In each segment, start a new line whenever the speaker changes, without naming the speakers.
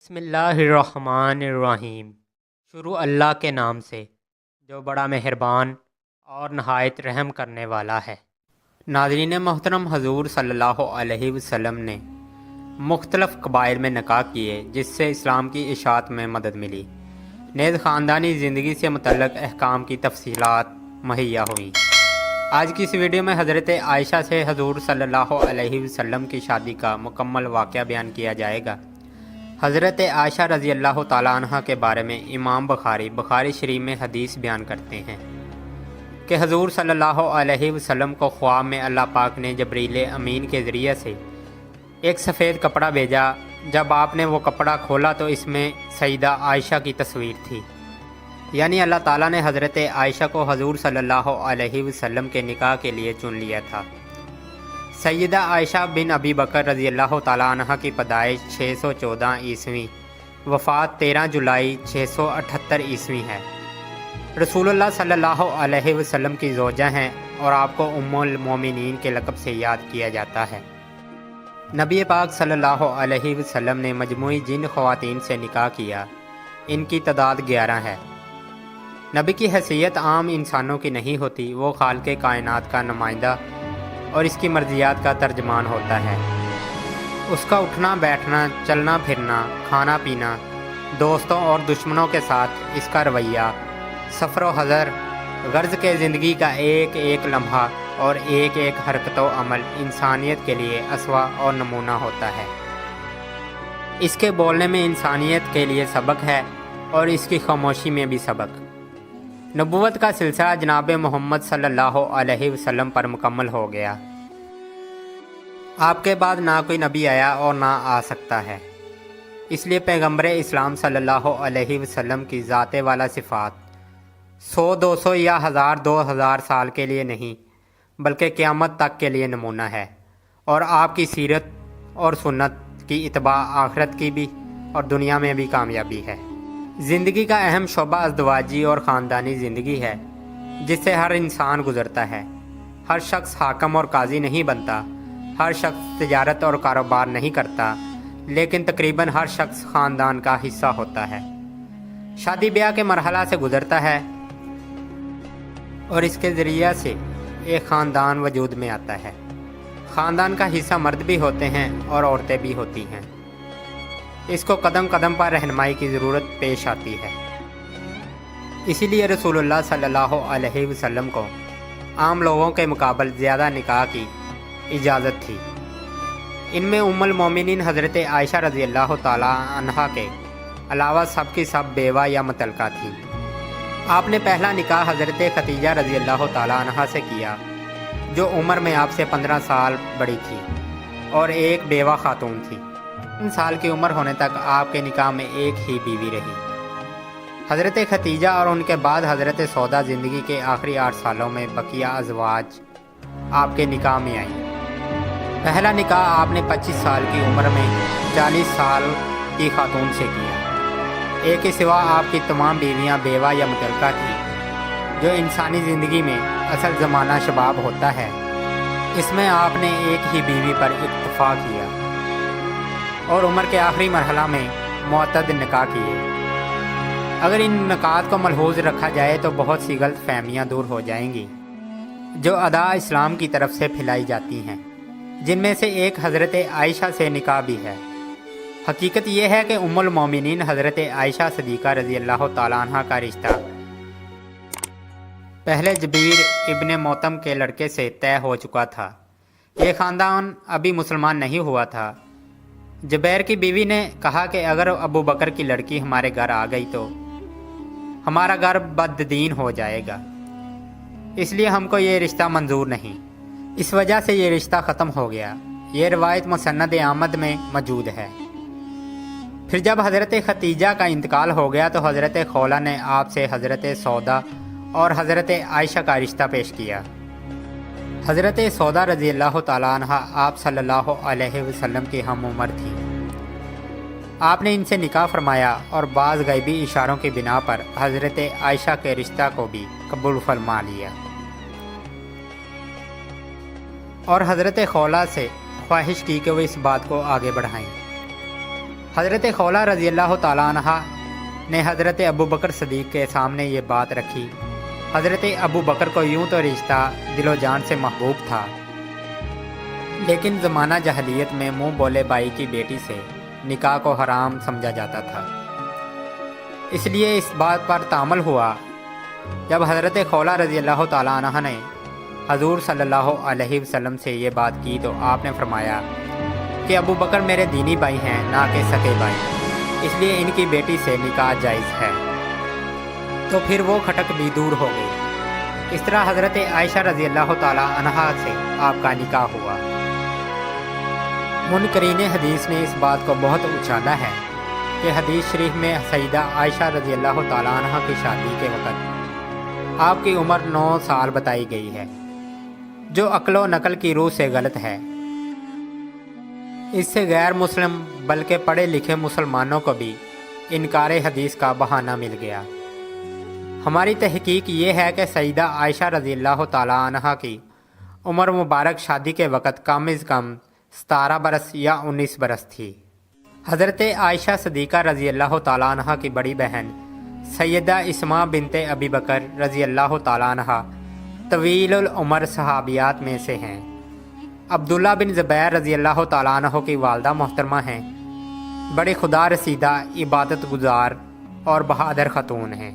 بسم اللہ الرحمن الرحیم۔ شروع اللہ کے نام سے جو بڑا مہربان اور نہایت رحم کرنے والا ہے۔ ناظرین محترم، حضور صلی اللہ علیہ وسلم نے مختلف قبائل میں نکاح کیے جس سے اسلام کی اشاعت میں مدد ملی، نیز خاندانی زندگی سے متعلق احکام کی تفصیلات مہیا ہوئیں۔ آج کی اس ویڈیو میں حضرت عائشہ سے حضور صلی اللہ علیہ وسلم کی شادی کا مکمل واقعہ بیان کیا جائے گا۔ حضرت عائشہ رضی اللہ تعالیٰ عنہ کے بارے میں امام بخاری شریف میں حدیث بیان کرتے ہیں کہ حضور صلی اللہ علیہ وسلم کو خواب میں اللہ پاک نے جبریل امین کے ذریعے سے ایک سفید کپڑا بھیجا۔ جب آپ نے وہ کپڑا کھولا تو اس میں سیدہ عائشہ کی تصویر تھی، یعنی اللہ تعالیٰ نے حضرت عائشہ کو حضور صلی اللہ علیہ وسلم کے نکاح کے لیے چن لیا تھا۔ سیدہ عائشہ بن ابی بکر رضی اللہ تعالیٰ عنہ کی پیدائش 614 عیسوی، وفات 13 جولائی 678 عیسوی ہے۔ رسول اللہ صلی اللہ علیہ وسلم کی زوجہ ہیں اور آپ کو ام المومنین کے لقب سے یاد کیا جاتا ہے۔ نبی پاک صلی اللہ علیہ وسلم نے مجموعی جن خواتین سے نکاح کیا، ان کی تعداد 11 ہے۔ نبی کی حیثیت عام انسانوں کی نہیں ہوتی، وہ خالق کائنات کا نمائندہ اور اس کی مرضیات کا ترجمان ہوتا ہے۔ اس کا اٹھنا بیٹھنا، چلنا پھرنا، کھانا پینا، دوستوں اور دشمنوں کے ساتھ اس کا رویہ، سفر و حضر، غرض کے زندگی کا ایک ایک لمحہ اور ایک ایک حرکت و عمل انسانیت کے لیے اسوہ اور نمونہ ہوتا ہے۔ اس کے بولنے میں انسانیت کے لیے سبق ہے اور اس کی خاموشی میں بھی سبق۔ نبوت کا سلسلہ جناب محمد صلی اللہ علیہ وسلم پر مکمل ہو گیا۔ آپ کے بعد نہ کوئی نبی آیا اور نہ آ سکتا ہے، اس لیے پیغمبر اسلام صلی اللہ علیہ وسلم کی ذات والا صفات 100 200 یا 1000 2000 سال کے لیے نہیں بلکہ قیامت تک کے لیے نمونہ ہے، اور آپ کی سیرت اور سنت کی اتباع آخرت کی بھی اور دنیا میں بھی کامیابی ہے۔ زندگی کا اہم شعبہ ازدواجی اور خاندانی زندگی ہے جس سے ہر انسان گزرتا ہے۔ ہر شخص حاکم اور قاضی نہیں بنتا، ہر شخص تجارت اور کاروبار نہیں کرتا، لیکن تقریباً ہر شخص خاندان کا حصہ ہوتا ہے، شادی بیاہ کے مرحلہ سے گزرتا ہے اور اس کے ذریعہ سے ایک خاندان وجود میں آتا ہے۔ خاندان کا حصہ مرد بھی ہوتے ہیں اور عورتیں بھی ہوتی ہیں۔ اس کو قدم قدم پر رہنمائی کی ضرورت پیش آتی ہے۔ اسی لیے رسول اللہ صلی اللہ علیہ وسلم کو عام لوگوں کے مقابل زیادہ نکاح کی اجازت تھی۔ ان میں ام المومنین حضرت عائشہ رضی اللہ تعالیٰ عنہا کے علاوہ سب کی سب بیوہ یا مطلقہ تھی۔ آپ نے پہلا نکاح حضرت ختیجہ رضی اللہ تعالیٰ عنہا سے کیا، جو عمر میں آپ سے 15 سال بڑی تھی اور ایک بیوہ خاتون تھی۔ 3 سال کی عمر ہونے تک آپ کے نکاح میں ایک ہی بیوی رہی۔ حضرت ختیجہ اور ان کے بعد حضرت سودا زندگی کے آخری 8 سالوں میں بقیہ ازواج آپ کے نکاح میں آئیں۔ پہلا نکاح آپ نے 25 سال کی عمر میں 40 سال کی خاتون سے کیا۔ ایک کے سوا آپ کی تمام بیویاں بیوہ یا مطلقہ تھیں، جو انسانی زندگی میں اصل زمانہ شباب ہوتا ہے۔ اس میں آپ نے ایک ہی بیوی پر اکتفا کیا اور عمر کے آخری مرحلہ میں معتد نکاح کیے۔ اگر ان نکات کو ملحوظ رکھا جائے تو بہت سی غلط فہمیاں دور ہو جائیں گی جو اعداء اسلام کی طرف سے پھیلائی جاتی ہیں، جن میں سے ایک حضرت عائشہ سے نکاح بھی ہے۔ حقیقت یہ ہے کہ ام المومنین حضرت عائشہ صدیقہ رضی اللہ تعالیٰ عنہ کا رشتہ پہلے جبیر ابن موتم کے لڑکے سے طے ہو چکا تھا۔ یہ خاندان ابھی مسلمان نہیں ہوا تھا۔ جبیر کی بیوی نے کہا کہ اگر ابو بکر کی لڑکی ہمارے گھر آ گئی تو ہمارا گھر بددین ہو جائے گا، اس لیے ہم کو یہ رشتہ منظور نہیں۔ اس وجہ سے یہ رشتہ ختم ہو گیا۔ یہ روایت مسند احمد میں موجود ہے۔ پھر جب حضرت ختیجہ کا انتقال ہو گیا تو حضرت خولہ نے آپ سے حضرت سودا اور حضرت عائشہ کا رشتہ پیش کیا۔ حضرت سودا رضی اللہ تعالیٰ عنہ آپ صلی اللہ علیہ وسلم کی ہم عمر تھی۔ آپ نے ان سے نکاح فرمایا اور بعض غیبی اشاروں کی بنا پر حضرت عائشہ کے رشتہ کو بھی قبول فرما لیا، اور حضرت خولہ سے خواہش کی کہ وہ اس بات کو آگے بڑھائیں۔ حضرت خولہ رضی اللہ تعالیٰ عنہ نے حضرت ابو بکر صدیق کے سامنے یہ بات رکھی۔ حضرت ابو بکر کو یوں تو رشتہ دل و جان سے محبوب تھا، لیکن زمانہ جاہلیت میں منہ بولے بائی کی بیٹی سے نکاح کو حرام سمجھا جاتا تھا۔ اس لیے اس بات پر تعامل ہوا۔ جب حضرت خولہ رضی اللہ تعالیٰ عنہ نے حضور صلی اللہ علیہ وسلم سے یہ بات کی تو آپ نے فرمایا کہ ابو بکر میرے دینی بھائی ہیں، نہ کہ سگے بھائی، اس لیے ان کی بیٹی سے نکاح جائز ہے۔ تو پھر وہ کھٹک بھی دور ہو گئی۔ اس طرح حضرت عائشہ رضی اللہ تعالیٰ عنہا سے آپ کا نکاح ہوا۔ منکرین حدیث نے اس بات کو بہت اچھالا ہے کہ حدیث شریف میں سیدہ عائشہ رضی اللہ تعالیٰ عنہ کی شادی کے وقت آپ کی عمر 9 سال بتائی گئی ہے، جو عقل و نقل کی روح سے غلط ہے۔ اس سے غیر مسلم بلکہ پڑھے لکھے مسلمانوں کو بھی انکار حدیث کا بہانہ مل گیا۔ ہماری تحقیق یہ ہے کہ سیدہ عائشہ رضی اللہ تعالیٰ عنہ کی عمر مبارک شادی کے وقت کم از کم 17 برس یا 19 برس تھی۔ حضرت عائشہ صدیقہ رضی اللہ تعالیٰ عنہ کی بڑی بہن سیدہ اسماء بنت ابی بکر رضی اللہ تعالیٰ عنہ طویل العمر صحابیات میں سے ہیں۔ عبداللہ بن زبیر رضی اللہ تعالیٰ عنہ کی والدہ محترمہ ہیں، بڑے خدا رسیدہ، عبادت گزار اور بہادر خاتون ہیں۔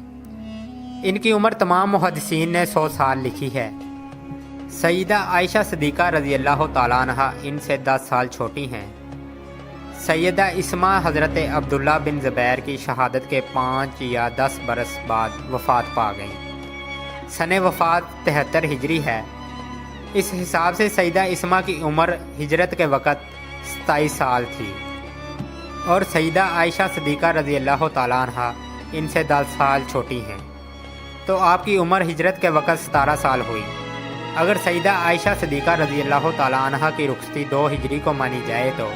ان کی عمر تمام محدثین نے 100 سال لکھی ہے۔ سیدہ عائشہ صدیقہ رضی اللہ تعالیٰ عنہ ان سے 10 سال چھوٹی ہیں۔ سیدہ اسماء حضرت عبداللہ بن زبیر کی شہادت کے 5 یا 10 برس بعد وفات پا گئیں۔ سن وفات 73 ہجری ہے۔ اس حساب سے سیدہ اسماء کی عمر ہجرت کے وقت 27 سال تھی، اور سیدہ عائشہ صدیقہ رضی اللہ تعالیٰ عنہ ان سے 10 سال چھوٹی ہیں، تو آپ کی عمر ہجرت کے وقت 17 سال ہوئی۔ اگر سیدہ عائشہ صدیقہ رضی اللہ تعالیٰ عنہ کی رخصتی 2 ہجری کو مانی جائے تو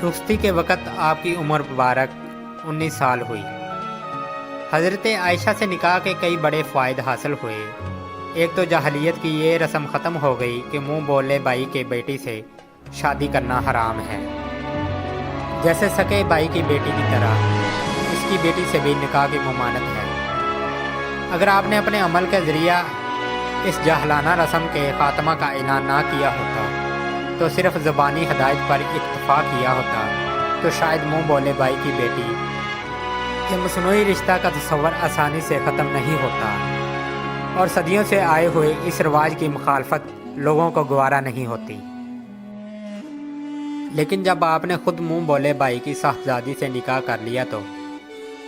رخصتی کے وقت آپ کی عمر مبارک 19 سال ہوئی۔ حضرت عائشہ سے نکاح کے کئی بڑے فوائد حاصل ہوئے۔ ایک تو جاہلیت کی یہ رسم ختم ہو گئی کہ منہ بولے بھائی کے بیٹی سے شادی کرنا حرام ہے، جیسے سکے بھائی کی بیٹی کی طرح اس کی بیٹی سے بھی نکاح کی ممانعت ہے۔ اگر آپ نے اپنے عمل کے ذریعہ اس جاہلانہ رسم کے خاتمہ کا اعلان نہ کیا ہوتا، تو صرف زبانی ہدایت پر اکتفا کیا ہوتا، تو شاید منہ بولے بھائی کی بیٹی کہ مصنوعی رشتہ کا تصور آسانی سے ختم نہیں ہوتا، اور صدیوں سے آئے ہوئے اس رواج کی مخالفت لوگوں کو گوارا نہیں ہوتی۔ لیکن جب آپ نے خود منہ بولے بھائی کی صاحبزادی سے نکاح کر لیا تو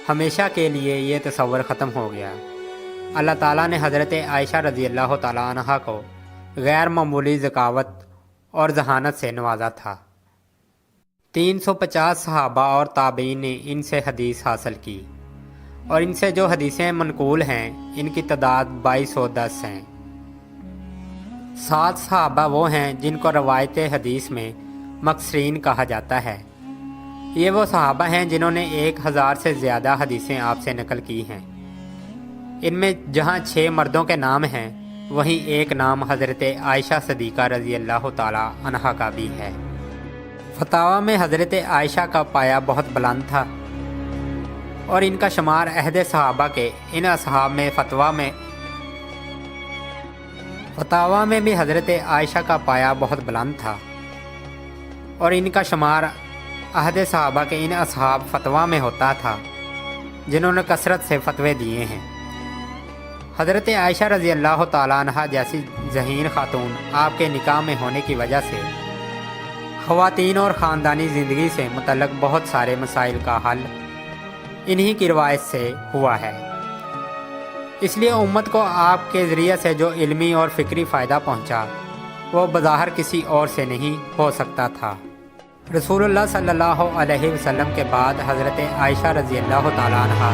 ہمیشہ کے لیے یہ تصور ختم ہو گیا۔ اللہ تعالیٰ نے حضرت عائشہ رضی اللہ تعالیٰ عنہ کو غیر معمولی ذکاوت اور ذہانت سے نوازا تھا۔ 350 صحابہ اور تابعین نے ان سے حدیث حاصل کی، اور ان سے جو حدیثیں منقول ہیں ان کی تعداد 2210 ہیں۔ 7 صحابہ وہ ہیں جن کو روایت حدیث میں مکثرین کہا جاتا ہے۔ یہ وہ صحابہ ہیں جنہوں نے 1000 سے زیادہ حدیثیں آپ سے نقل کی ہیں۔ ان میں جہاں 6 مردوں کے نام ہیں، وہیں ایک نام حضرت عائشہ صدیقہ رضی اللہ تعالیٰ عنہا کا بھی ہے۔ فتاویٰ میں حضرت عائشہ کا پایہ بہت بلند تھا، اور ان کا شمار عہد صحابہ کے ان اصحاب میں فتاویٰ میں بھی حضرت عائشہ کا پایہ بہت بلند تھا، اور ان کا شمار عہد صحابہ کے ان اصحاب فتویٰ میں ہوتا تھا جنہوں نے کثرت سے فتوے دیے ہیں۔ حضرت عائشہ رضی اللہ تعالیٰ عنہ جیسی ذہین خاتون آپ کے نکاح میں ہونے کی وجہ سے خواتین اور خاندانی زندگی سے متعلق بہت سارے مسائل کا حل انہی کی روایت سے ہوا ہے۔ اس لیے امت کو آپ کے ذریعے سے جو علمی اور فکری فائدہ پہنچا وہ بظاہر کسی اور سے نہیں ہو سکتا تھا۔ رسول اللہ صلی اللہ علیہ وسلم کے بعد حضرت عائشہ رضی اللہ تعالیٰ عنہ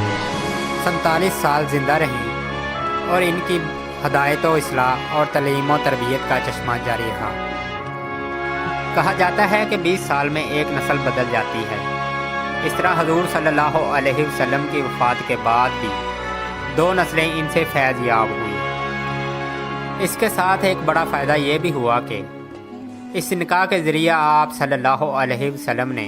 47 سال زندہ رہیں، اور ان کی ہدایت و اصلاح اور تعلیم و تربیت کا چشمہ جاری رہا۔ کہا جاتا ہے کہ 20 سال میں ایک نسل بدل جاتی ہے۔ اس طرح حضور صلی اللہ علیہ وسلم کی وفات کے بعد بھی 2 نسلیں ان سے فیض یاب ہوئی۔ اس کے ساتھ ایک بڑا فائدہ یہ بھی ہوا کہ اس نکاح کے ذریعہ آپ صلی اللہ علیہ وسلم نے